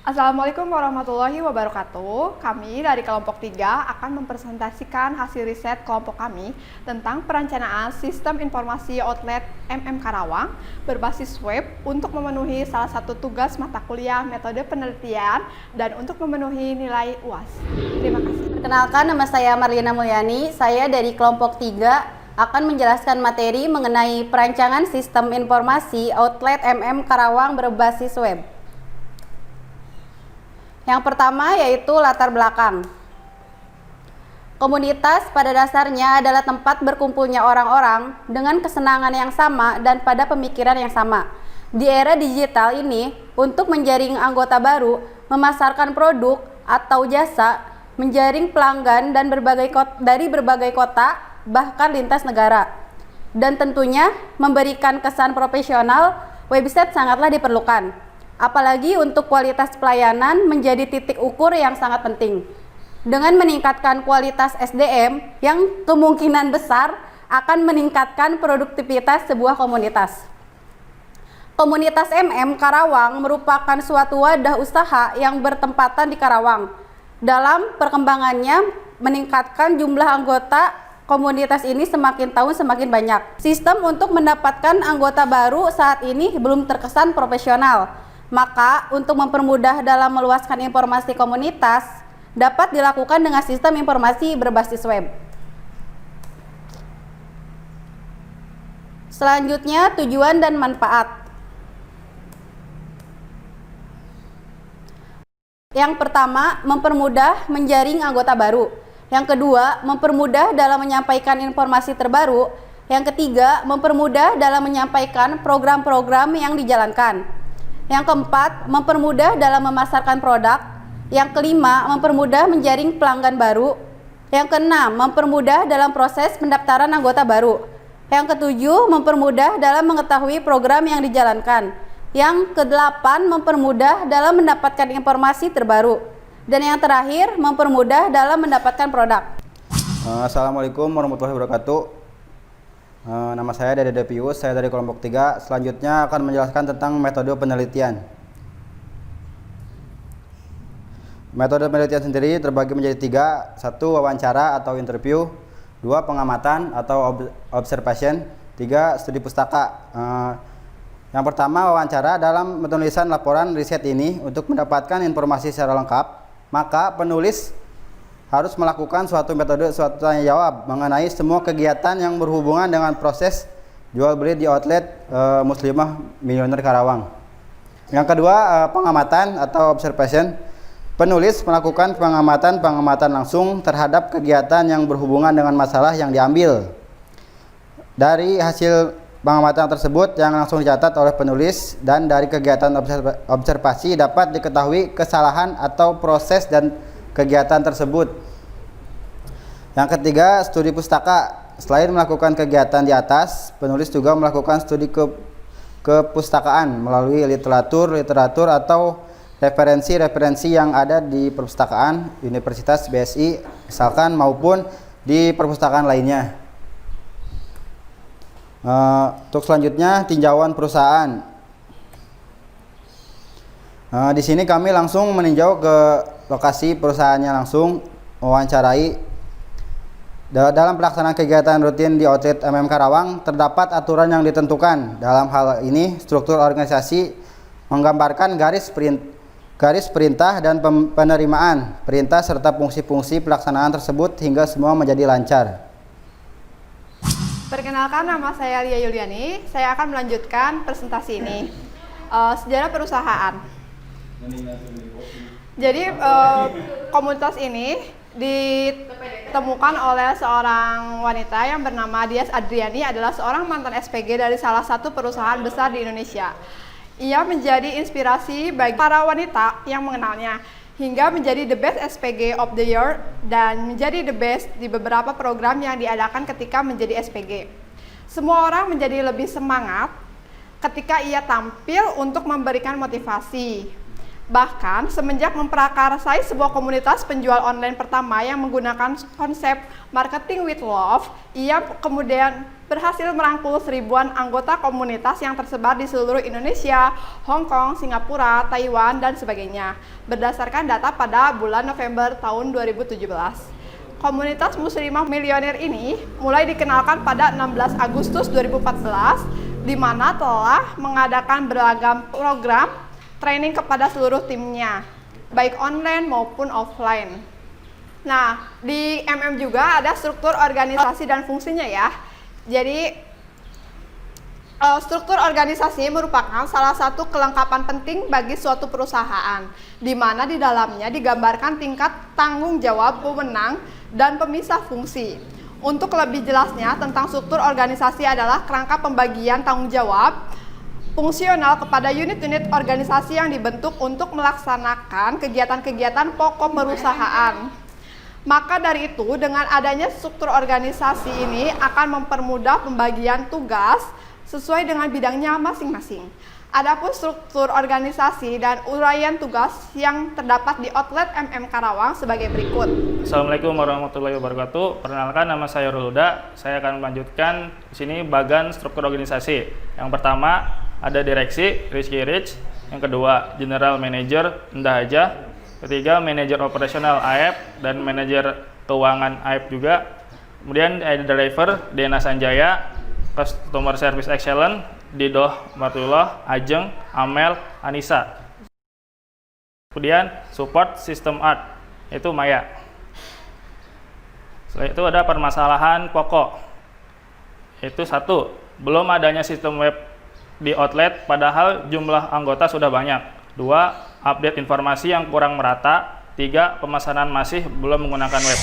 Assalamualaikum warahmatullahi wabarakatuh. Kami dari kelompok 3 akan mempresentasikan hasil riset kelompok kami tentang perencanaan sistem informasi outlet Karawang berbasis web untuk memenuhi salah satu tugas mata kuliah metode penelitian dan untuk memenuhi nilai UAS. Terima kasih. Perkenalkan, nama saya Marlina Mulyani. Saya dari kelompok 3 akan menjelaskan materi mengenai perancangan sistem informasi outlet Karawang berbasis web. Yang pertama yaitu latar belakang. Komunitas pada dasarnya adalah tempat berkumpulnya orang-orang dengan kesenangan yang sama dan pada pemikiran yang sama. Di era digital ini, untuk menjaring anggota baru, memasarkan produk atau jasa, menjaring pelanggan dan dari berbagai kota, bahkan lintas negara. Dan tentunya memberikan kesan profesional, website sangatlah diperlukan. Apalagi untuk kualitas pelayanan menjadi titik ukur yang sangat penting. Dengan meningkatkan kualitas SDM yang kemungkinan besar akan meningkatkan produktivitas sebuah komunitas. Komunitas Karawang merupakan suatu wadah usaha yang bertempatan di Karawang. Dalam perkembangannya meningkatkan jumlah anggota komunitas ini semakin tahun semakin banyak. Sistem untuk mendapatkan anggota baru saat ini belum terkesan profesional. Maka, untuk mempermudah dalam meluaskan informasi komunitas, dapat dilakukan dengan sistem informasi berbasis web. Selanjutnya, tujuan dan manfaat. Yang pertama, mempermudah menjaring anggota baru. Yang kedua, mempermudah dalam menyampaikan informasi terbaru. Yang ketiga, mempermudah dalam menyampaikan program-program yang dijalankan. Yang keempat, mempermudah dalam memasarkan produk. Yang kelima, mempermudah menjaring pelanggan baru. Yang keenam, mempermudah dalam proses pendaftaran anggota baru. Yang ketujuh, mempermudah dalam mengetahui program yang dijalankan. Yang kedelapan, mempermudah dalam mendapatkan informasi terbaru. Dan yang terakhir, mempermudah dalam mendapatkan produk. Assalamualaikum warahmatullahi wabarakatuh. Nama saya Dede Pius, saya dari kelompok 3. Selanjutnya akan menjelaskan tentang metode penelitian. Metode penelitian sendiri terbagi menjadi 3. 1. Wawancara atau interview. 2. Pengamatan atau observation. 3. Studi pustaka. Yang pertama, wawancara. Dalam penulisan laporan riset ini, untuk mendapatkan informasi secara lengkap, maka penulis harus melakukan suatu metode, suatu tanya jawab mengenai semua kegiatan yang berhubungan dengan proses jual beli di outlet Muslimah Milioner Karawang. Yang kedua, pengamatan atau observation. Penulis melakukan pengamatan langsung terhadap kegiatan yang berhubungan dengan masalah yang diambil. Dari hasil pengamatan tersebut yang langsung dicatat oleh penulis, dan dari kegiatan observasi dapat diketahui kesalahan atau proses dan kegiatan tersebut. Yang ketiga, studi pustaka. Selain melakukan kegiatan di atas, penulis juga melakukan studi kepustakaan melalui literatur atau referensi yang ada di perpustakaan Universitas BSI misalkan, maupun di perpustakaan lainnya. Untuk selanjutnya, tinjauan perusahaan. Di sini kami langsung meninjau ke lokasi perusahaannya, langsung mewawancarai. Dalam pelaksanaan kegiatan rutin di outlet Karawang, terdapat aturan yang ditentukan. Dalam hal ini, struktur organisasi menggambarkan garis perintah dan penerimaan perintah serta fungsi-fungsi pelaksanaan tersebut hingga semua menjadi lancar. Perkenalkan, nama saya Lia Yuliani. Saya akan melanjutkan presentasi ini. Sejarah perusahaan. Jadi komunitas ini ditemukan oleh seorang wanita yang bernama Dias Adriani, adalah seorang mantan SPG dari salah satu perusahaan besar di Indonesia. Ia menjadi inspirasi bagi para wanita yang mengenalnya, hingga menjadi the best SPG of the year dan menjadi the best di beberapa program yang diadakan ketika menjadi SPG. Semua orang menjadi lebih semangat ketika ia tampil untuk memberikan motivasi. Bahkan, semenjak memprakarsai sebuah komunitas penjual online pertama yang menggunakan konsep marketing with love, ia kemudian berhasil merangkul ribuan anggota komunitas yang tersebar di seluruh Indonesia, Hong Kong, Singapura, Taiwan, dan sebagainya, berdasarkan data pada bulan November tahun 2017. Komunitas muslimah milioner ini mulai dikenalkan pada 16 Agustus 2014, di mana telah mengadakan beragam program training kepada seluruh timnya, baik online maupun offline. Nah, di MM juga ada struktur organisasi dan fungsinya ya. Jadi, struktur organisasi merupakan salah satu kelengkapan penting bagi suatu perusahaan, di mana di dalamnya digambarkan tingkat tanggung jawab, wewenang, dan pemisah fungsi. Untuk lebih jelasnya tentang struktur organisasi adalah kerangka pembagian tanggung jawab fungsional kepada unit-unit organisasi yang dibentuk untuk melaksanakan kegiatan-kegiatan pokok perusahaan. Maka dari itu, dengan adanya struktur organisasi ini akan mempermudah pembagian tugas sesuai dengan bidangnya masing-masing. Adapun struktur organisasi dan uraian tugas yang terdapat di outlet MM Karawang sebagai berikut. Assalamualaikum warahmatullahi wabarakatuh. Perkenalkan, nama saya Rul Huda. Saya akan melanjutkan di sini bagian struktur organisasi. Yang pertama ada direksi, Rizky Rich. Yang kedua, general manager, Indah Haja. Ketiga, manajer operasional AF dan manajer keuangan AF juga. Kemudian ada driver, Dena Sanjaya. Customer service excellent, Didoh Martullah, Ajeng, Amel, Anissa. Kemudian support system art, itu Maya. Setelah itu ada permasalahan pokok. Itu satu, belum adanya sistem web di outlet padahal jumlah anggota sudah banyak. Dua, update informasi yang kurang merata. Tiga, pemesanan masih belum menggunakan web.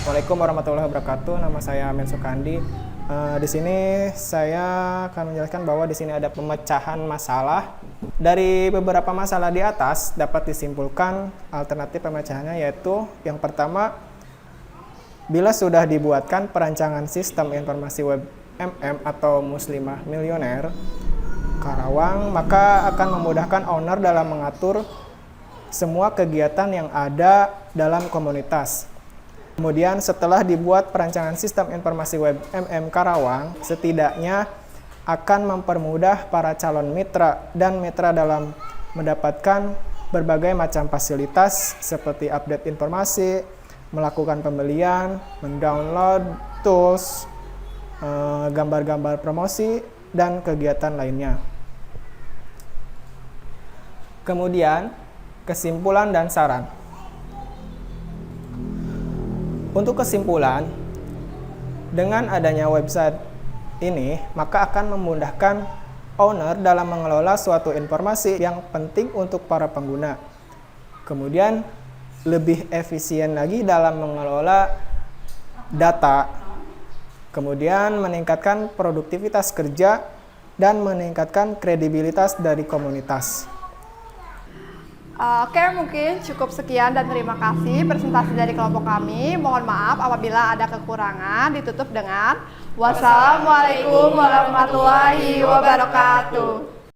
Assalamualaikum warahmatullahi wabarakatuh. Nama saya Amin Sukandi. Di sini saya akan menjelaskan bahwa di sini ada pemecahan masalah. Dari beberapa masalah di atas dapat disimpulkan alternatif pemecahannya, yaitu yang pertama, bila sudah dibuatkan perancangan sistem informasi web MM atau Muslimah Milioner Karawang, maka akan memudahkan owner dalam mengatur semua kegiatan yang ada dalam komunitas. Kemudian setelah dibuat perancangan sistem informasi web MM Karawang, setidaknya akan mempermudah para calon mitra dan mitra dalam mendapatkan berbagai macam fasilitas seperti update informasi, melakukan pembelian, mendownload tools, gambar-gambar promosi, dan kegiatan lainnya. Kemudian, kesimpulan dan saran. Untuk kesimpulan, dengan adanya website ini, maka akan memudahkan owner dalam mengelola suatu informasi yang penting untuk para pengguna. Kemudian, lebih efisien lagi dalam mengelola data. Kemudian, meningkatkan produktivitas kerja dan meningkatkan kredibilitas dari komunitas. Oke, mungkin cukup sekian dan terima kasih presentasi dari kelompok kami. Mohon maaf apabila ada kekurangan. Ditutup dengan wassalamualaikum warahmatullahi wabarakatuh.